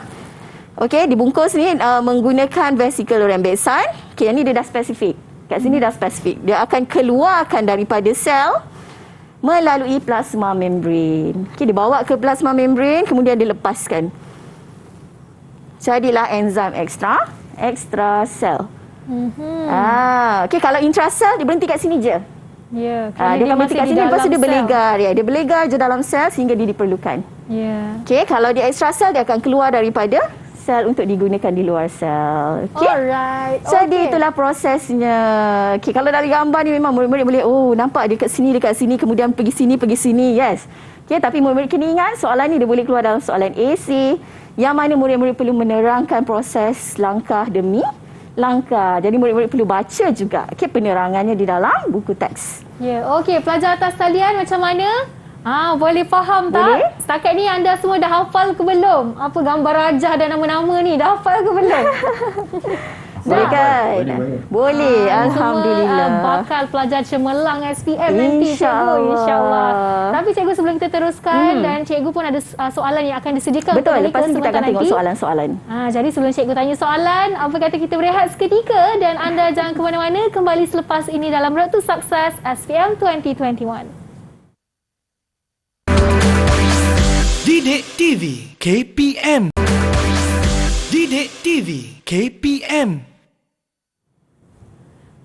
Okey, dibungkus ni menggunakan vesikel rembesan. Okey, yang ni dia dah spesifik. Kat sini dah spesifik. Dia akan keluarkan daripada sel melalui plasma membrane. Okey, dibawa ke plasma membrane, kemudian dilepaskan. Jadilah enzim extra-cell. Okey, kalau intrasel dia berhenti kat sini je. Ya, Dia akan berhenti kat sini, lepas tu dia berlegar. Ya, dia berlegar je dalam sel sehingga dia diperlukan. Ya. Okey, kalau dia extrasel dia akan keluar daripada sel untuk digunakan di luar sel. Okey. Alright. Jadi itulah prosesnya. Okey, kalau dari gambar ni memang murid-murid boleh nampak dekat sini, kemudian pergi sini. Yes. Okey, tapi murid-murid kena ingat soalan ni dia boleh keluar dalam soalan AC yang mana murid-murid perlu menerangkan proses langkah demi langkah. Jadi murid-murid perlu baca juga penerangannya di dalam buku teks. Ya, okey. Pelajar atas talian macam mana? Boleh faham tak? Boleh. Setakat ni anda semua dah hafal ke belum? Apa gambar rajah dan nama-nama ni? Dah hafal ke belum? Boleh kan? Boleh. Alhamdulillah. Semua bakal pelajar cemerlang SPM nanti, cikgu. InsyaAllah. Tapi cikgu, sebelum kita teruskan dan cikgu pun ada soalan yang akan disediakan. Betul, lepas ni kita akan tengok soalan-soalan. Jadi sebelum cikgu tanya soalan, apa kata kita berehat seketika dan anda jangan ke mana-mana, kembali selepas ini dalam Road to Success SPM 2021. Didik TV KPM. Didik TV KPM.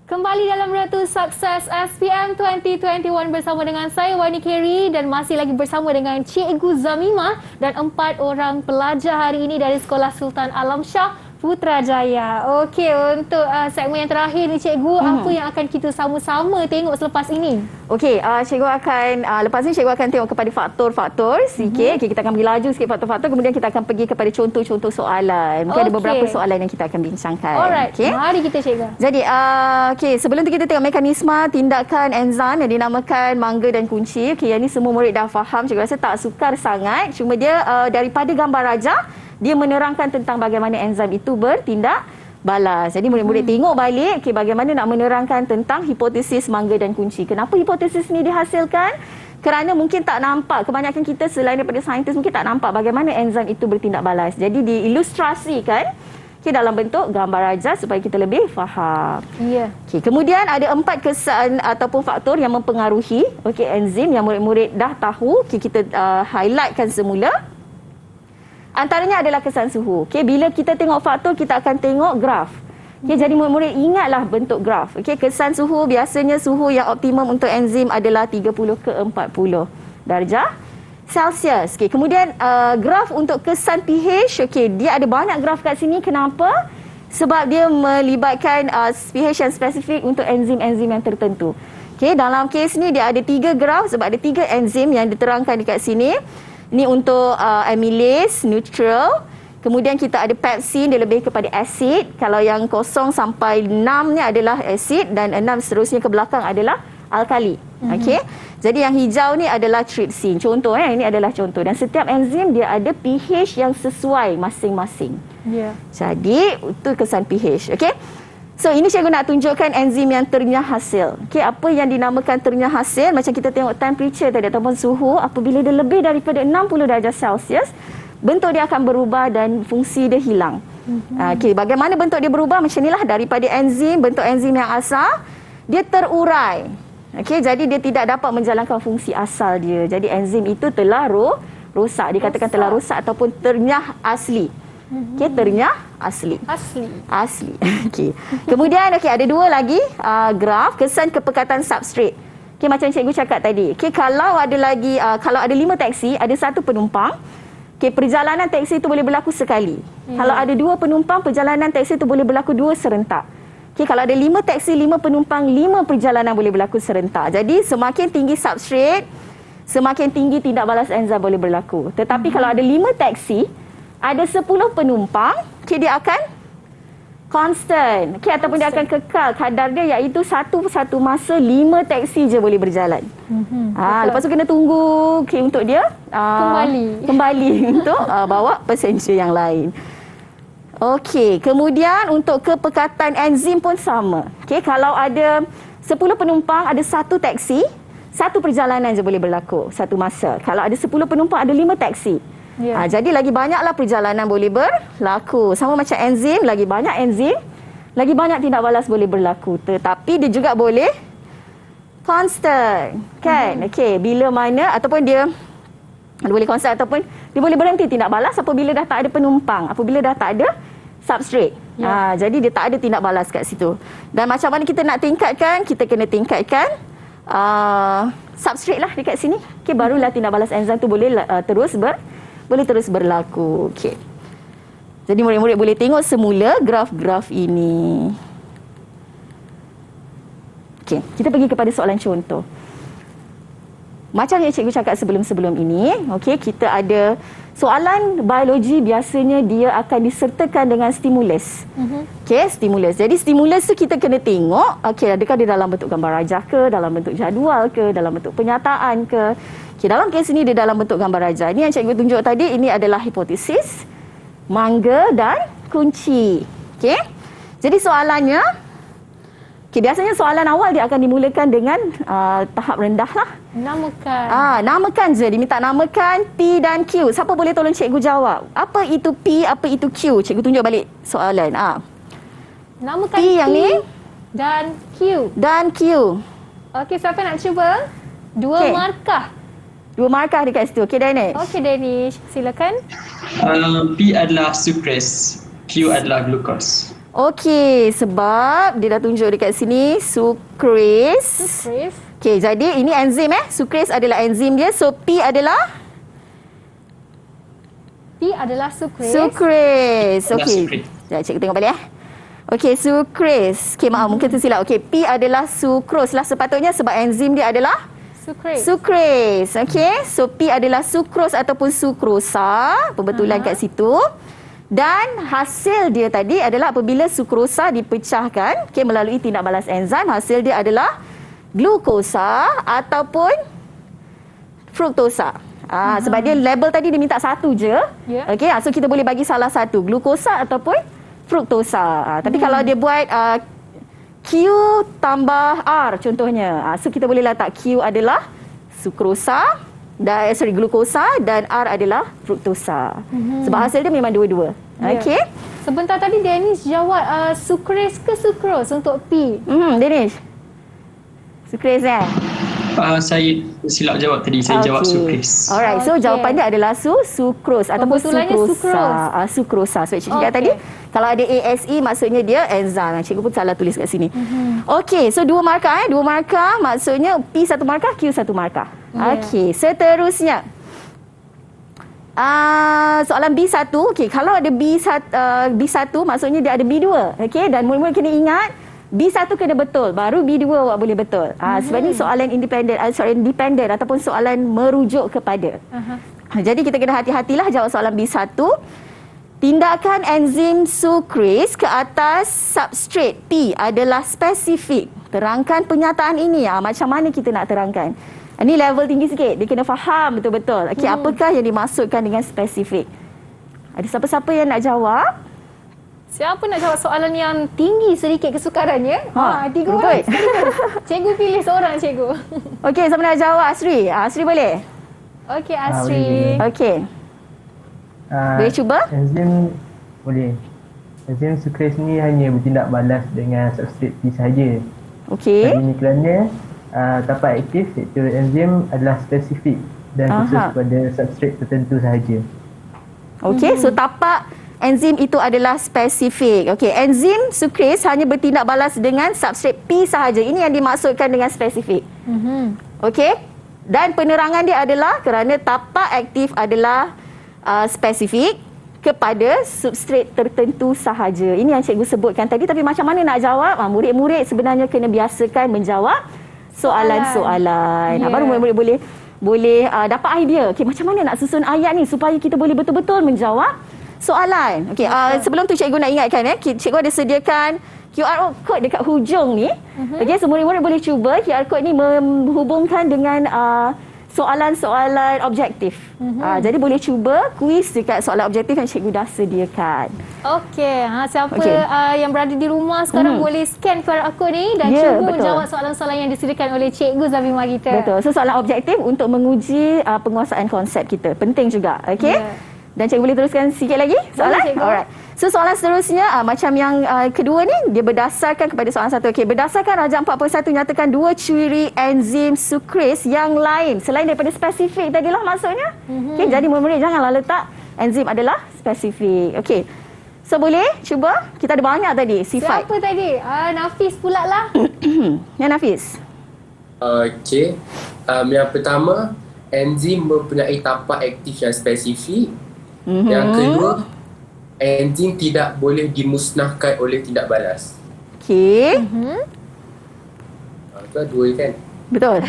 Kembali dalam Road to Success SPM 2021 bersama dengan saya Wani Kerry dan masih lagi bersama dengan Cikgu Zamimah dan 4 orang pelajar hari ini dari Sekolah Sultan Alam Shah Putrajaya. Okey, untuk segmen yang terakhir ni cikgu, apa yang akan kita sama-sama tengok selepas ini? Okey, cikgu akan lepas ni cikgu akan tengok kepada faktor-faktor sikit. Okey, kita akan pergi laju sikit faktor-faktor, kemudian kita akan pergi kepada contoh-contoh soalan. Mungkin ada beberapa soalan yang kita akan bincangkan. Alright, mari kita cikgu. Jadi, sebelum tu kita tengok mekanisme tindakan enzim yang dinamakan mangga dan kunci. Okey, yang ni semua murid dah faham. Cikgu rasa tak sukar sangat. Cuma dia daripada gambar rajah, dia menerangkan tentang bagaimana enzim itu bertindak balas. Jadi murid-murid tengok balik bagaimana nak menerangkan tentang hipotesis mangga dan kunci. Kenapa hipotesis ni dihasilkan? Kerana mungkin tak nampak, kebanyakan kita selain daripada saintis mungkin tak nampak bagaimana enzim itu bertindak balas. Jadi diilustrasikan dalam bentuk gambar rajah supaya kita lebih faham. Ya. Kemudian ada 4 kesan ataupun faktor yang mempengaruhi enzim yang murid-murid dah tahu. Kita highlightkan semula. Antaranya adalah kesan suhu. Bila kita tengok faktor, kita akan tengok graf. Jadi murid-murid ingatlah bentuk graf. Kesan suhu, biasanya suhu yang optimum untuk enzim adalah 30 ke 40 darjah Celsius. Kemudian graf untuk kesan pH, dia ada banyak graf kat sini. Kenapa? Sebab dia melibatkan pH yang spesifik untuk enzim-enzim yang tertentu. Dalam kes ni dia ada 3 graf sebab ada 3 enzim yang diterangkan dekat sini. Ni untuk amylase, neutral. Kemudian kita ada pepsin, dia lebih kepada asid. Kalau yang 0 sampai 6 ni adalah asid dan 6 seterusnya ke belakang adalah alkali. Jadi yang hijau ni adalah trypsin. Contoh ini adalah contoh. Dan setiap enzim dia ada pH yang sesuai masing-masing. Jadi itu kesan pH. So ini cikgu nak tunjukkan enzim yang ternyah hasil. Apa yang dinamakan ternyah hasil, macam kita tengok temperature tadi ataupun suhu, apabila dia lebih daripada 60 darjah Celsius, bentuk dia akan berubah dan fungsi dia hilang. Bagaimana bentuk dia berubah? Macam inilah, daripada enzim, bentuk enzim yang asal, dia terurai. Jadi dia tidak dapat menjalankan fungsi asal dia. Jadi enzim itu telah rosak. Dikatakan telah rosak ataupun ternyah asli. Ternyah asli. Kemudian ada 2 lagi graf kesan kepekatan substrate. Macam cikgu cakap tadi. Kalau ada lagi kalau ada 5 taksi, ada 1 penumpang. Perjalanan taksi itu boleh berlaku sekali. Kalau ada 2 penumpang, perjalanan taksi itu boleh berlaku 2 serentak. Kalau ada 5 taksi, 5 penumpang, 5 perjalanan boleh berlaku serentak. Jadi semakin tinggi substrate, semakin tinggi tindak balas enzim boleh berlaku. Tetapi kalau ada 5 taksi, ada 10 penumpang, dia akan constant. Ataupun dia akan kekal kadar dia, iaitu satu masa 5 taksi je boleh berjalan. Lepas tu kena tunggu untuk dia kembali untuk bawa passenger yang lain. Kemudian untuk kepekatan enzim pun sama. Kalau ada 10 penumpang, ada 1 taksi, 1 perjalanan je boleh berlaku satu masa. Kalau ada 10 penumpang, ada 5 taksi. Jadi lagi banyaklah perjalanan boleh berlaku. Sama macam enzim, lagi banyak enzim, lagi banyak tindak balas boleh berlaku. Tetapi dia juga boleh Constant. Kan? Okey, bila mana ataupun dia boleh constant ataupun dia boleh berhenti tindak balas apabila dah tak ada penumpang, apabila dah tak ada substrate. Jadi dia tak ada tindak balas kat situ. Dan macam mana kita nak tingkatkan? Kita kena tingkatkan substrate lah dekat sini. Okey, barulah tindak balas enzim tu boleh terus berlaku. Okey. Jadi murid-murid boleh tengok semula graf-graf ini. Okey, kita pergi kepada soalan contoh. Macam yang cikgu cakap sebelum-sebelum ini, okey, kita ada soalan biologi, biasanya dia akan disertakan dengan stimulus. Okey, stimulus. Jadi stimulus tu kita kena tengok, okey, adakah dia dalam bentuk gambar rajah ke, dalam bentuk jadual ke, dalam bentuk penyataan ke. Okey, dalam kes ini dia dalam bentuk gambar rajah. Ini yang cikgu tunjuk tadi, ini adalah hipotesis, mangga dan kunci. Okey. Jadi soalannya, okey, biasanya soalan awal dia akan dimulakan dengan tahap rendah lah. Namakan. Namakan je. Diminta namakan P dan Q. Siapa boleh tolong cikgu jawab? Apa itu P, apa itu Q? Cikgu tunjuk balik soalan. Namakan P yang ni dan Q. Dan Q. Okey, siapa nak cuba? Dua markah. Dua markah dekat situ. Okey, Danish. Okey, Danish. Silakan. P adalah sukres, Q adalah glukos. Okey, sebab dia dah tunjuk dekat sini sukres. Okey, jadi ini enzim Sukres adalah enzim dia. So P adalah sukres. Sukres. Okey. Sekejap cikgu tengok balik Okey, sukres. Okey, maaf mungkin tersilap. Okey, P adalah sukros lah sepatutnya sebab enzim dia adalah sukres. Okey, so P adalah sukros ataupun sukrosa. Pembetulan kat situ. Dan hasil dia tadi adalah apabila sukrosa dipecahkan melalui tindak balas enzim, hasil dia adalah glukosa ataupun fruktosa. Sebab dia label tadi dia minta satu je. Okey, so kita boleh bagi salah satu, glukosa ataupun fruktosa. Tapi kalau dia buat Q tambah R contohnya, so kita boleh letak Q adalah sukrosa dan glukosa dan R adalah fruktosa. Sebab hasil dia memang dua-dua. Okey. Sebentar tadi Danish jawab sukres ke sukros untuk P. Danish. Sukres Saya silap jawab tadi. Saya jawab sukres. Alright, so jawapan dia adalah sukros ataupun sukrosa. Sukrosa. So cikgu tadi kalau ada ASE maksudnya dia enzim. Cikgu pun salah tulis kat sini. Okey, so dua markah dua markah maksudnya P satu markah, Q satu markah. Okey, seterusnya. Soalan B1. Okey, kalau ada B1 maksudnya dia ada B2. Okey, dan murid-murid kena ingat B1 kena betul, baru B2 awak boleh betul. Sebab ni soalan independen ataupun soalan merujuk kepada. Jadi kita kena hati-hatilah jawab soalan B1. Tindakan enzim sukres ke atas substrate P adalah spesifik. Terangkan pernyataan ini. Macam mana kita nak terangkan? Ini level tinggi sikit. Dia kena faham betul-betul. Okey, apakah yang dimaksudkan dengan spesifik? Ada siapa-siapa yang nak jawab? Siapa nak jawab soalan yang tinggi sedikit kesukarannya? Tiga orang. Cikgu pilih seorang, cikgu. Okey, siapa nak jawab? Asri. Asri boleh? Okey, Asri. Okey. Boleh cuba? Enzim boleh. Enzim sukres ni hanya bertindak balas dengan substrate P sahaja. Okey. Ini kerana tapak aktif iaitu enzim adalah spesifik dan khusus pada substrate tertentu sahaja. Okey, so tapak enzim itu adalah spesifik. Okey, enzim sukres hanya bertindak balas dengan substrate P sahaja. Ini yang dimaksudkan dengan spesifik. Okey. Dan penerangan dia adalah kerana tapak aktif adalah spesifik kepada substrate tertentu sahaja. Ini yang cikgu sebutkan tadi. Tapi macam mana nak jawab? Murid-murid sebenarnya kena biasakan menjawab soalan-soalan. Baru murid-murid boleh dapat idea. Okey, macam mana nak susun ayat ni supaya kita boleh betul-betul menjawab soalan. Okey, sebelum tu cikgu nak ingatkan cikgu ada sediakan QR code dekat hujung ni. Okey, so murid-murid boleh cuba QR code ni menghubungkan dengan soalan-soalan objektif. Jadi boleh cuba kuis dekat soalan objektif yang cikgu dah sediakan. Okey, siapa yang berada di rumah sekarang boleh scan QR code ni dan cuba menjawab soalan-soalan yang disediakan oleh Cikgu Zafimah kita. Betul. So soalan objektif untuk menguji penguasaan konsep kita. Penting juga. Okey. Dan cikgu boleh teruskan sikit lagi soalan? Boleh, cikgu. Alright. So soalan seterusnya macam yang kedua ni, dia berdasarkan kepada soalan satu. Okey, berdasarkan Rajah 41 nyatakan 2 ciri enzim sukres yang lain selain daripada spesifik tadilah maksudnya. Okey, jadi murid janganlah letak enzim adalah spesifik. Okey. So boleh cuba? Kita ada banyak tadi sifat. Siapa tadi? Nafis pula lah. Ya, Nafis. Okey. Yang pertama, enzim mempunyai tapak aktif yang spesifik. Yang kedua, enzim tidak boleh dimusnahkan oleh tindak balas. Okey. Itu dua kan? Betul.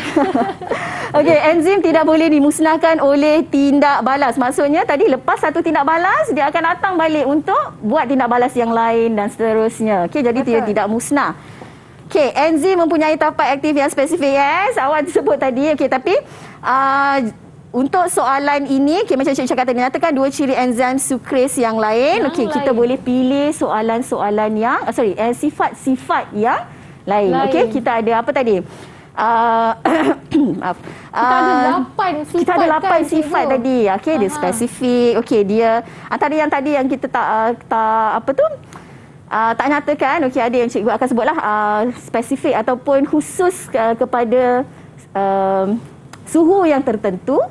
Okey, enzim tidak boleh dimusnahkan oleh tindak balas. Maksudnya tadi lepas satu tindak balas, dia akan datang balik untuk buat tindak balas yang lain dan seterusnya. Okey, jadi dia tidak musnah. Okey, enzim mempunyai tapak aktif yang spesifik. Yes, awak sebut tadi. Okey, tapi untuk soalan ini, okay, macam Cikgu kata, dinyatakan 2 ciri enzim sukres yang lain. Okey, kita boleh pilih soalan-soalan yang sifat-sifat yang lain. Okey, kita ada apa tadi? Maaf. Kita ada 8 sifat. Kita ada 8 sifat tadi. Okey, dia spesifik. Okey, dia antara yang tadi yang kita tak nyatakan. Okey, ada yang cikgu akan sebutlah spesifik ataupun khusus kepada suhu yang tertentu,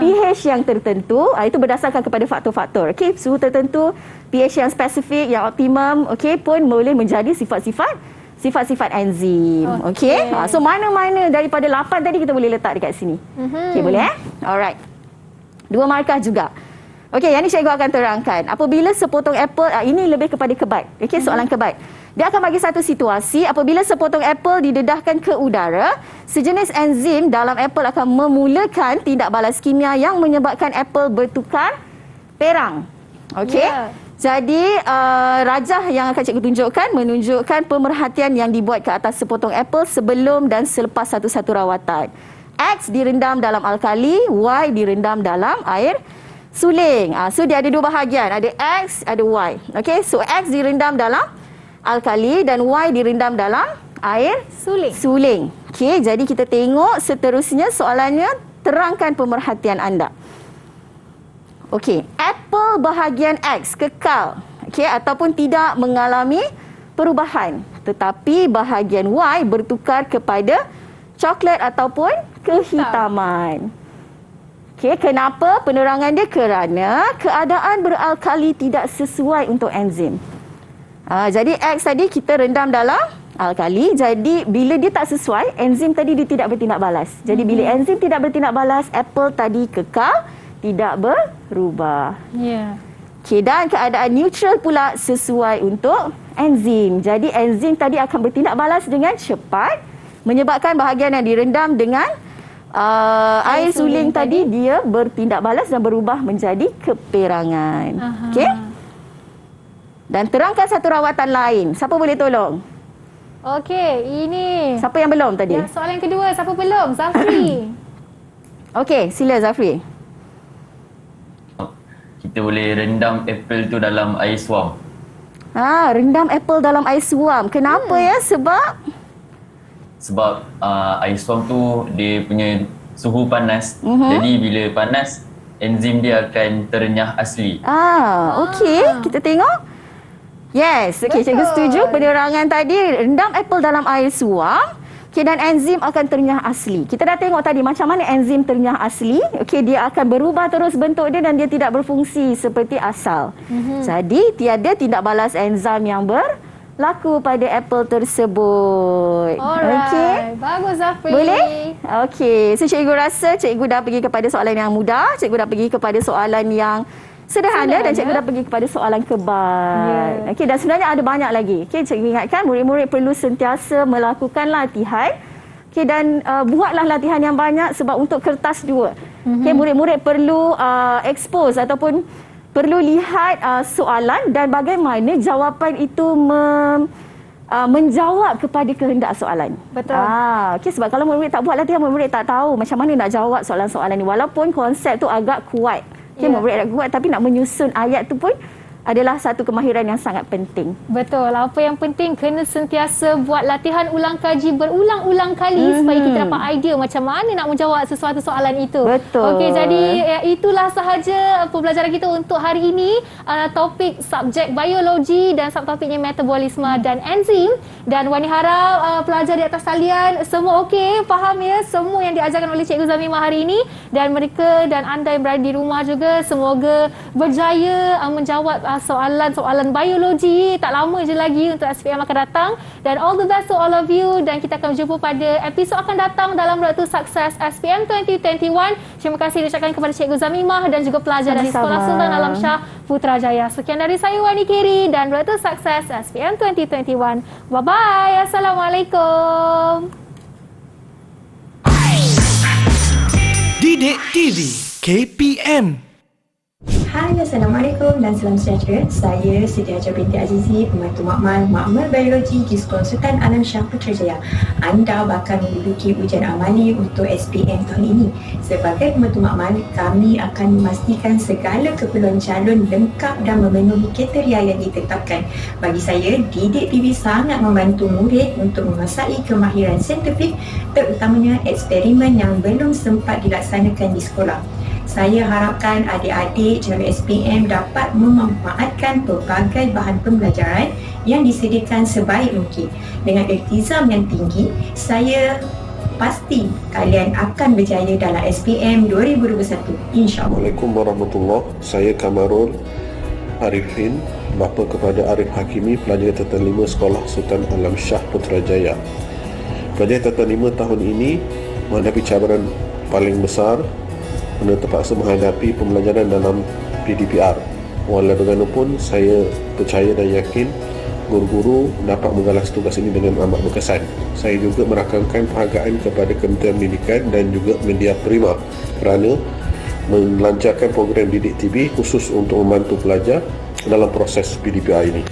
pH yang tertentu, itu berdasarkan kepada faktor-faktor. Okey, suhu tertentu, pH yang spesifik, yang optimum, okey, pun boleh menjadi sifat-sifat enzim. Okey. So mana-mana daripada 8 tadi kita boleh letak dekat sini. Okey, boleh Alright. 2 markah juga. Okey, yang ni cikgu akan terangkan. Apabila sepotong apple, ini lebih kepada kebat. Okey, soalan kebat. Dia akan bagi satu situasi apabila sepotong apple didedahkan ke udara, sejenis enzim dalam apple akan memulakan tindak balas kimia yang menyebabkan apple bertukar perang. Okey. Jadi rajah yang akan cikgu tunjukkan menunjukkan pemerhatian yang dibuat ke atas sepotong apple sebelum dan selepas satu-satu rawatan. X direndam dalam alkali, Y direndam dalam air suling. So dia ada 2 bahagian, ada X, ada Y. Okey, so X direndam dalam alkali dan Y direndam dalam air suling. Okey, jadi kita tengok seterusnya soalannya, terangkan pemerhatian anda. Okey, apple bahagian X kekal, okey, ataupun tidak mengalami perubahan, tetapi bahagian Y bertukar kepada coklat ataupun kehitaman. Okey, kenapa penerangan dia? Kerana keadaan beralkali tidak sesuai untuk enzim. Jadi X tadi kita rendam dalam alkali, jadi bila dia tak sesuai, enzim tadi dia tidak bertindak balas. Jadi bila enzim tidak bertindak balas, apple tadi kekal, tidak berubah. Okey, dan keadaan neutral pula sesuai untuk enzim. Jadi enzim tadi akan bertindak balas dengan cepat, menyebabkan bahagian yang direndam dengan air suling tadi dia bertindak balas dan berubah menjadi keperangan. Okey? Dan terangkan satu rawatan lain. Siapa boleh tolong? Okey, ini. Siapa yang belum tadi? Ya, soalan kedua, siapa belum? Zafri. Okey, sila Zafri. Kita boleh rendam apple tu dalam air suam. Rendam apple dalam air suam. Kenapa ya? Sebab air suam tu dia punya suhu panas. Jadi bila panas, enzim dia akan terenyah asli. Okey, kita tengok. Yes, okey, cikgu setuju penerangan tadi. Rendam apple dalam air suam, okey, dan enzim akan terenyah asli. Kita dah tengok tadi macam mana enzim terenyah asli. Okey, dia akan berubah terus bentuk dia dan dia tidak berfungsi seperti asal. Jadi tiada tindak balas enzim yang berlaku pada apple tersebut. Alright, bagus Zafri. Boleh? Okey, so cikgu rasa cikgu dah pergi kepada soalan yang mudah, cikgu dah pergi kepada soalan yang sederhana dan cikgu dah pergi kepada soalan kebat. Okey, dan sebenarnya ada banyak lagi. Okey, cikgu ingatkan murid-murid perlu sentiasa melakukan latihan. Okey, dan buatlah latihan yang banyak sebab untuk kertas 2. Okey, murid-murid perlu expose ataupun perlu lihat soalan dan bagaimana jawapan itu menjawab kepada kehendak soalan. Betul. Okey, sebab kalau murid-murid tak buat latihan, murid-murid tak tahu macam mana nak jawab soalan-soalan ni. Walaupun konsep tu agak kuat. Murid nak kuat tapi nak menyusun ayat tu pun adalah satu kemahiran yang sangat penting. Betul. Apa yang penting kena sentiasa buat latihan ulang kaji berulang-ulang kali supaya kita dapat idea macam mana nak menjawab sesuatu soalan itu. Betul. Okey, jadi itulah sahaja pembelajaran kita untuk hari ini. Topik subjek biologi dan subtopiknya metabolisme dan enzim. Dan Wani harap pelajar di atas talian semua okey, faham ya semua yang diajarkan oleh Cikgu Zamimah hari ini, dan mereka dan anda yang berada di rumah juga semoga berjaya menjawab soalan-soalan biologi. Tak lama je lagi untuk SPM akan datang, dan all the best to all of you, dan kita akan berjumpa pada episod akan datang dalam Road to Success SPM 2021. Terima kasih diucapkan kepada Cikgu Zamimah dan juga pelajar dari Sekolah Sultan Alam Shah Putrajaya. Sekian dari saya Wani Kiri dan Road to Success SPM 2021. Bye-bye. Assalamualaikum. Didik TV KPM. Hai, Assalamualaikum dan salam sejahtera. Saya Siti Hajar binti Azizi, pembantu Makmal Biologi di Sekolah Sultan Alam Shah Putrajaya. Anda bakal menduduki ujian amali untuk SPM tahun ini. Sebagai pembantu makmal, kami akan memastikan segala keperluan calon lengkap dan memenuhi kriteria yang ditetapkan. Bagi saya, Didik TV sangat membantu murid untuk menguasai kemahiran saintifik, terutamanya eksperimen yang belum sempat dilaksanakan di sekolah. Saya harapkan adik-adik jalur SPM dapat memanfaatkan pelbagai bahan pembelajaran yang disediakan sebaik mungkin. Dengan iltizam yang tinggi, saya pasti kalian akan berjaya dalam SPM 2021, insya-Allah. Assalamualaikum warahmatullahi. Saya Kamarul Arifin, bapa kepada Arif Hakimi, pelajar Tatan 5 Sekolah Sultan Alam Shah Putrajaya. Pelajar Tatan 5 tahun ini menghadapi cabaran paling besar kerana terpaksa menghadapi pembelajaran dalam PDPR. Walau bagaimanapun, saya percaya dan yakin guru-guru dapat menggalas tugas ini dengan amat berkesan. Saya juga merakamkan penghargaan kepada Kementerian Pendidikan dan juga Media Prima kerana melancarkan program Didik TV khusus untuk membantu pelajar dalam proses PDPR ini.